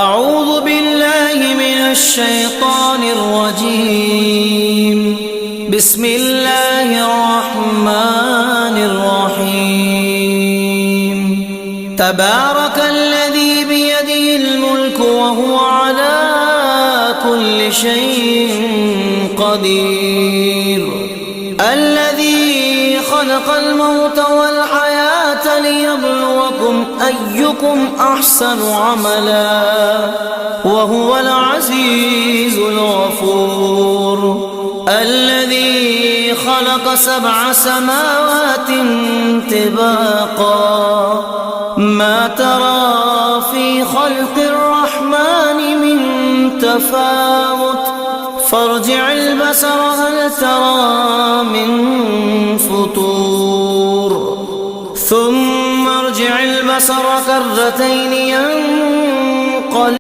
أعوذ بالله من الشيطان الرجيم. بسم الله الرحمن الرحيم. تبارك الذي بيده الملك وهو على كل شيء قدير. الذي خلق الموت والحياة ليبلوكم أيكم أحسن عملا وهو العزيز الغفور. الذي خلق 7 سماوات طباقا ما ترى في خلق الرحمن من تفاوت فارجع البصر هل ترى من فطور ثم ارجع البصر كرتين ينقلب